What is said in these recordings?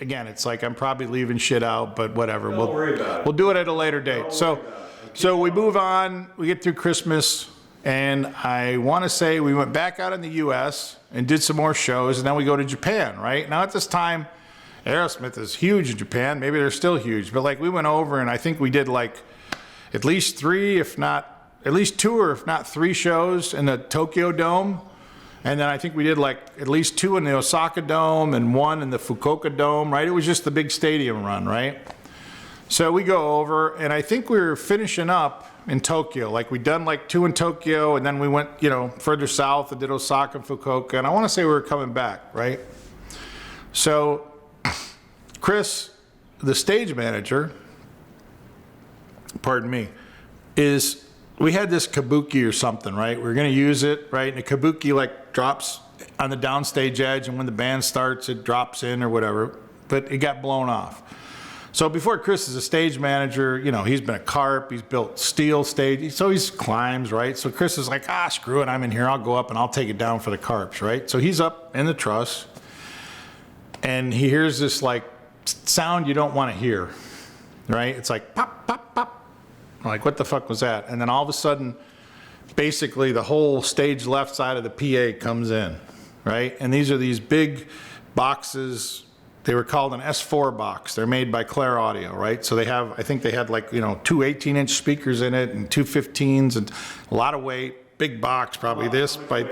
again, it's like I'm probably leaving shit out, but whatever. Don't worry about it. We'll do it at a later date. So we move on, we get through Christmas, and I want to say we went back out in the U.S. and did some more shows, and then we go to Japan, right? Now at this time, Aerosmith is huge in Japan. Maybe they're still huge, but like we went over and I think we did like at least 3, if not, at least 2 or if not 3 shows in the Tokyo Dome. And then I think we did like at least 2 in the Osaka Dome and 1 in the Fukuoka Dome, right? It was just the big stadium run, right? So we go over, and I think we were finishing up in Tokyo. Like we'd done like 2 in Tokyo, and then we went, you know, further south and did Osaka and Fukuoka, and I want to say we were coming back, right? So Chris, the stage manager, pardon me, we had this kabuki or something, right? We were going to use it, right? And the kabuki like drops on the downstage edge, and when the band starts, it drops in or whatever, but it got blown off. So before Chris is a stage manager, you know, he's been a carp, he's built steel stage, so he climbs, right? So Chris is like, screw it, I'm in here, I'll go up and I'll take it down for the carps, right? So he's up in the truss, and he hears this like sound you don't want to hear, right? It's like pop, pop, pop. I'm like, what the fuck was that? And then all of a sudden, basically the whole stage left side of the PA comes in, right? And these are these big boxes. They were called an S4 box. They're made by Claire Audio, right? So they have, I think they had like, you know, 2 18-inch speakers in it and 2 15s and a lot of weight, big box, probably this by,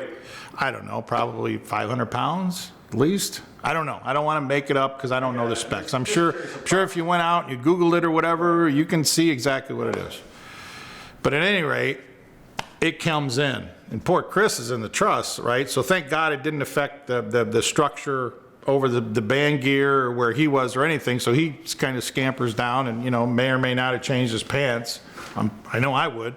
I don't know, probably 500 pounds at least. I don't know. I don't want to make it up because I don't know the specs. I'm sure if you went out and you Googled it or whatever, you can see exactly what it is. But at any rate, it comes in. And poor Chris is in the truss, right? So thank God it didn't affect the structure over the band gear or where he was or anything. So he kind of scampers down and, you know, may or may not have changed his pants. I know I would.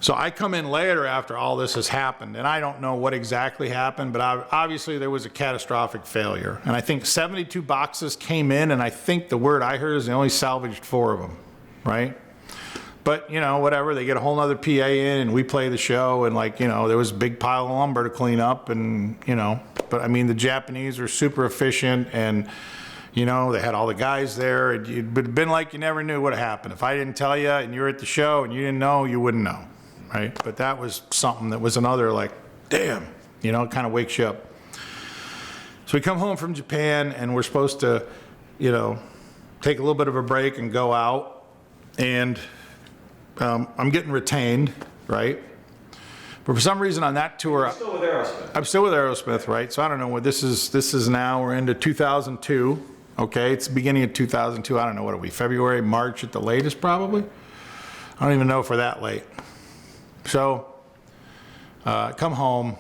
So I come in later after all this has happened, and I don't know what exactly happened, but obviously there was a catastrophic failure. And I think 72 boxes came in, and I think the word I heard is they only salvaged 4 of them, right? But, you know, whatever, they get a whole nother PA in, and we play the show, and like, you know, there was a big pile of lumber to clean up, and, you know, but I mean, the Japanese are super efficient, and, you know, they had all the guys there. It'd been like you never knew what happened. If I didn't tell you, and you were at the show, and you didn't know, you wouldn't know. Right? But that was something that was another like, damn, you know, it kind of wakes you up. So we come home from Japan and we're supposed to, you know, take a little bit of a break and go out. And I'm getting retained, right? But for some reason on that tour, You're still with Aerosmith. I'm still with Aerosmith, right? So I don't know what this is. This is now, we're into 2002. Okay, it's the beginning of 2002. I don't know what are we, February, March at the latest probably? I don't even know if we're that late. So, come home,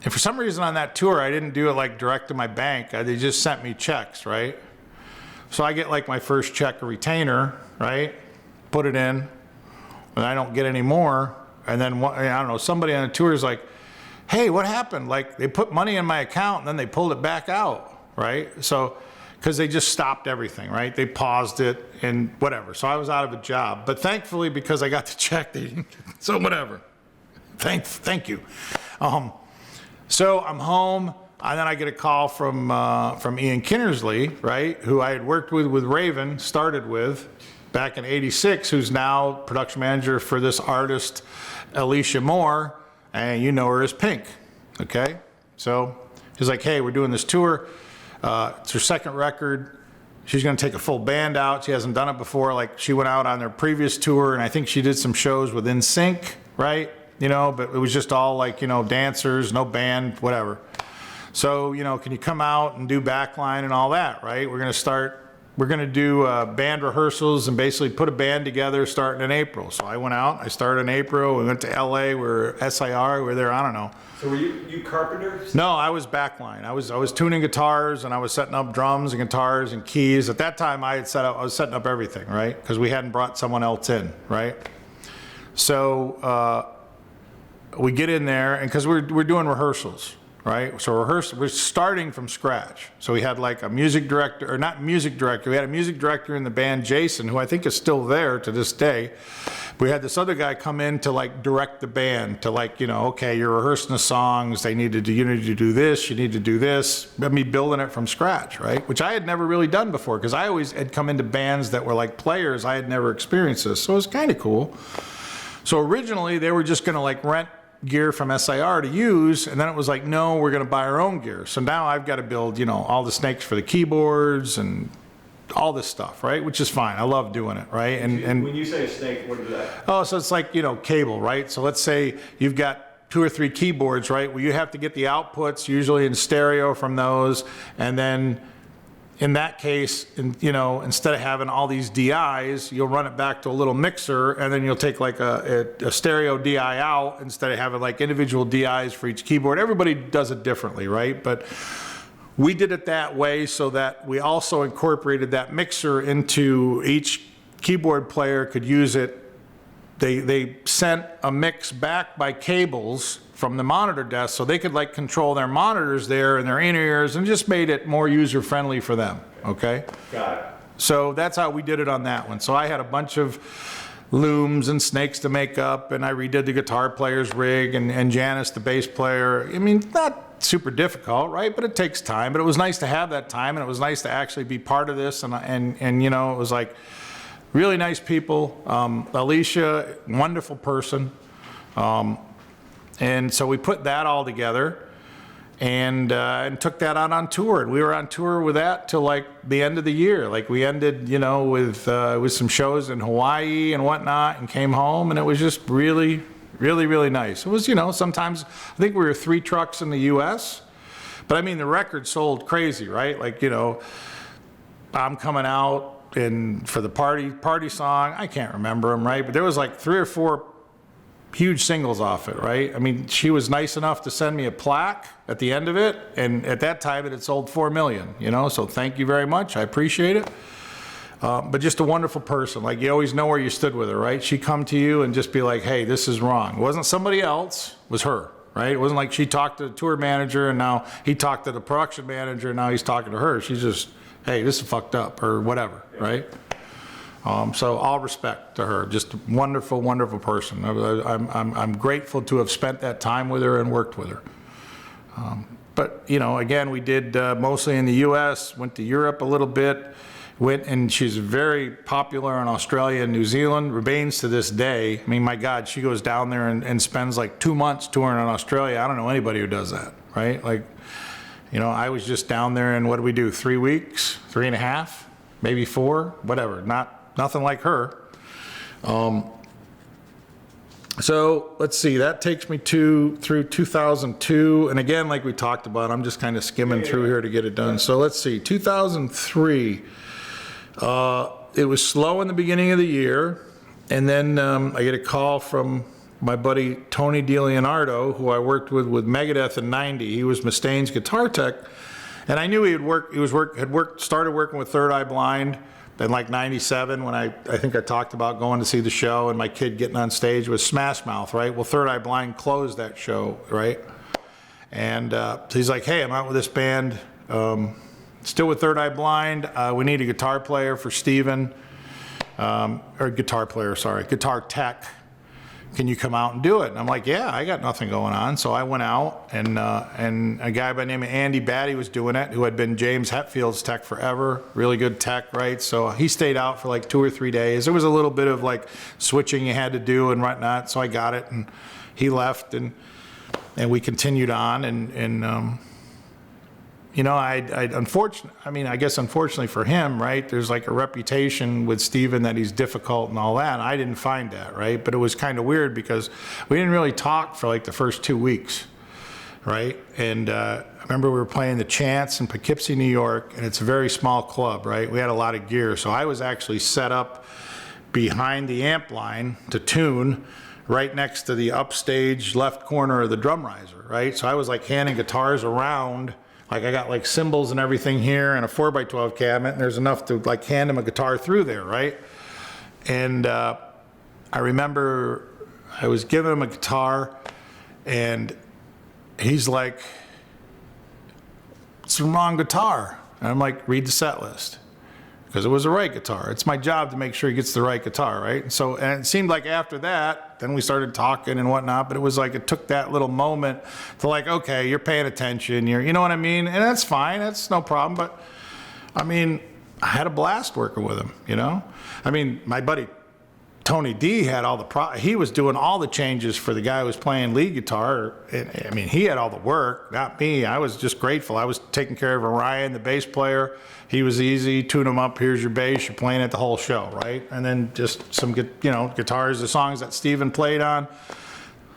and for some reason on that tour, I didn't do it like direct to my bank. They just sent me checks, right? So I get like my first check, a retainer, right? Put it in, and I don't get any more. And then, I don't know, somebody on the tour is like, hey, what happened? Like, they put money in my account, and then they pulled it back out, right? So, because they just stopped everything, right? They paused it and whatever. So I was out of a job. But thankfully, because I got the check, they didn't, so whatever. Thank you. So I'm home, and then I get a call from Ian Kinnerstley, right, who I had worked with Raven, started with back in '86, who's now production manager for this artist, Alecia Moore, and you know her as Pink, okay? So he's like, hey, we're doing this tour. It's her second record. She's going to take a full band out. She hasn't done it before. Like, she went out on their previous tour, and I think she did some shows with NSYNC, right? You know, but it was just all like, you know, dancers, no band, whatever. So, you know, can you come out and do Backline and all that, right? We're going to do band rehearsals and basically put a band together starting in April. So I went out, I started in April, we went to LA, we're SIR, we're there, I don't know. So were you carpenter? No, I was Backline. I was tuning guitars, and I was setting up drums and guitars and keys. At that time, I was setting up everything, right? Because we hadn't brought someone else in, right? So we get in there, and because we're doing rehearsals, right? So we're starting from scratch. So we had like a music director, or not music director, we had a music director in the band, Jason, who I think is still there to this day. we had this other guy come in to like direct the band to like, okay, you're rehearsing the songs. You need to do this. You need to do this. Me building it from scratch, right? Which I had never really done before because I always had come into bands that were like players. I had never experienced this. So it was kind of cool. So originally they were just going to like rent gear from SIR to use, and then it was like, no, we're going to buy our own gear. So now I've got to build, all the snakes for the keyboards and all this stuff, right? Which is fine. I love doing it, right? And when you say a snake, what is that? oh, so it's like, cable, right? So let's say you've got 2 or 3 keyboards, right? Well, you have to get the outputs usually in stereo from those, and then in that case, instead of having all these DIs, you'll run it back to a little mixer, and then you'll take like a stereo DI out instead of having like individual DIs for each keyboard. Everybody does it differently, right? But we did it that way so that we also incorporated that mixer into each keyboard player could use it. They sent a mix back by cables from the monitor desk so they could like control their monitors there and their in-ears and just made it more user-friendly for them, okay? Got it. So that's how we did it on that one. So I had a bunch of looms and snakes to make up, and I redid the guitar player's rig and Janice, the bass player. I mean, not super difficult, right? But it takes time. But it was nice to have that time, and it was nice to actually be part of this. And it was like really nice people. Alecia, wonderful person. And so we put that all together and took that out on tour. And we were on tour with that till like the end of the year. Like we ended, with some shows in Hawaii and whatnot, and came home, and it was just really, really, really nice. It was, sometimes I think we were 3 trucks in the U.S., but I mean the record sold crazy, right? Like, I'm coming out and for the party song, I can't remember them, right? But there was like 3 or 4 huge singles off it, right? I mean, she was nice enough to send me a plaque at the end of it, and at that time it had sold 4 million, so thank you very much, I appreciate it. But just a wonderful person, like you always know where you stood with her, right? She'd come to you and just be like, hey, this is wrong. It wasn't somebody else, it was her, right? It wasn't like she talked to the tour manager and now he talked to the production manager and now he's talking to her. She's just, hey, this is fucked up or whatever, right? So all respect to her, just a wonderful, wonderful person. I'm grateful to have spent that time with her and worked with her. But again, we did mostly in the U.S., went to Europe a little bit, and she's very popular in Australia and New Zealand, remains to this day. I mean, my God, she goes down there and spends like 2 months touring in Australia. I don't know anybody who does that, right? Like, I was just down there and what did we do, 3 weeks, 3.5, maybe 4, whatever, nothing like her. So let's see, that takes me through 2002. And again, like we talked about, I'm just kind of skimming through here to get it done. So let's see, 2003, it was slow in the beginning of the year. And then I get a call from my buddy Tony DiLeonardo, who I worked with Megadeth in '90. He was Mustaine's guitar tech. And I knew he had started working with Third Eye Blind. Then like 97, when I think I talked about going to see the show and my kid getting on stage with Smash Mouth, right? Well, Third Eye Blind closed that show, right? And so he's like, hey, I'm out with this band, still with Third Eye Blind. We need a guitar player for Steven, or guitar tech. Can you come out and do it? And I'm like, yeah, I got nothing going on. So I went out, and a guy by the name of Andy Batty was doing it, who had been James Hetfield's tech forever, really good tech, right? So he stayed out for like 2 or 3 days. There was a little bit of like switching you had to do and whatnot. So I got it, and he left, and we continued on, I guess unfortunately for him, right, there's like a reputation with Steven that he's difficult and all that, and I didn't find that, right? But it was kind of weird because we didn't really talk for like the first 2 weeks, right? And I remember we were playing the Chance in Poughkeepsie, New York, and it's a very small club, right? We had a lot of gear, so I was actually set up behind the amp line to tune right next to the upstage left corner of the drum riser, right? So I was like handing guitars around. Like I got like cymbals and everything here and a 4x12 cabinet, and there's enough to like hand him a guitar through there, right? And I remember I was giving him a guitar, and he's like, it's the wrong guitar. And I'm like, read the set list. because it was a right guitar. It's my job to make sure he gets the right guitar, right? And it seemed like after that, then we started talking and whatnot, but it was like it took that little moment to like, okay, you're paying attention, you know what I mean? And that's fine, that's no problem, but I mean, I had a blast working with him, you know? I mean, my buddy Tony D had all he was doing all the changes for the guy who was playing lead guitar. I mean, he had all the work, not me. I was just grateful. I was taking care of Orion, the bass player. He was easy, tune him up, here's your bass, you're playing it the whole show, right? And then just some, you know, guitars, the songs that Steven played on.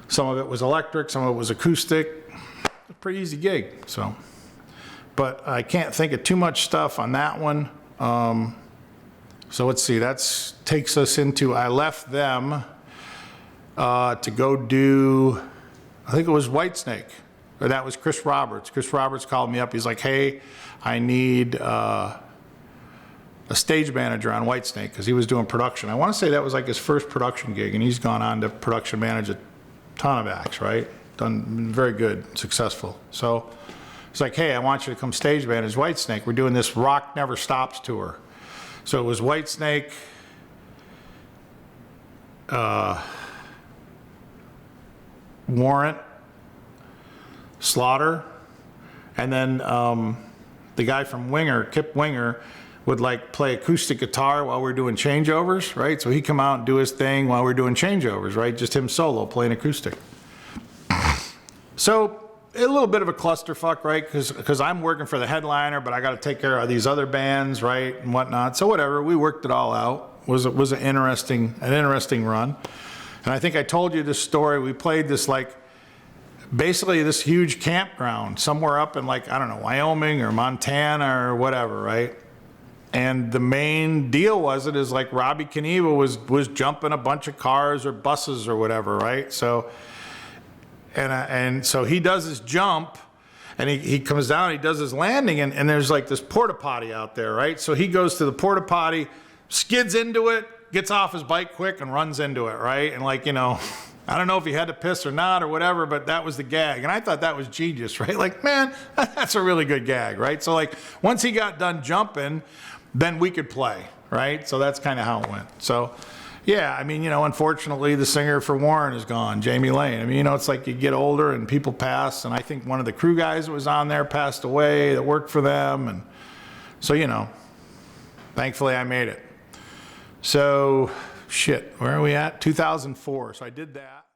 Some of it was electric, some of it was acoustic. A pretty easy gig, so. But I can't think of too much stuff on that one. So let's see, that takes us into, I left them to go do, I think it was Whitesnake, or that was Chris Roberts. Chris Roberts called me up, he's like, hey, I need a stage manager on Whitesnake, because he was doing production. I want to say that was like his first production gig, and he's gone on to production manage a ton of acts, right? Done very good, successful. So it's like, hey, I want you to come stage manage Whitesnake. We're doing this Rock Never Stops tour. So it was Whitesnake, Warrant, Slaughter, and then the guy from Winger, Kip Winger, would like play acoustic guitar while we're doing changeovers, right? So he'd come out and do his thing while we're doing changeovers, right? Just him solo playing acoustic. So a little bit of a clusterfuck, right? Because I'm working for the headliner, but I got to take care of these other bands, right, and whatnot. So whatever, we worked it all out. Was an interesting run. And I think I told you this story. We played this like basically this huge campground somewhere up in like, I don't know, Wyoming or Montana or whatever, right? And the main deal is like Robbie Knievel was jumping a bunch of cars or buses or whatever, right? So. And so he does his jump, and he comes down, he does his landing, and there's like this porta potty out there, right? So he goes to the porta potty, skids into it, gets off his bike quick, and runs into it, right? And like, you know, I don't know if he had to piss or not or whatever, but that was the gag. And I thought that was genius, right? Like, man, that's a really good gag, right? So like, once he got done jumping, then we could play, right? So that's kind of how it went. So. Yeah, I mean, you know, unfortunately, the singer for Warren is gone, Jamie Lane. I mean, you know, it's like you get older and people pass, and I think one of the crew guys that was on there passed away that worked for them, and so, you know, thankfully I made it. So, shit, where are we at? 2004, so I did that.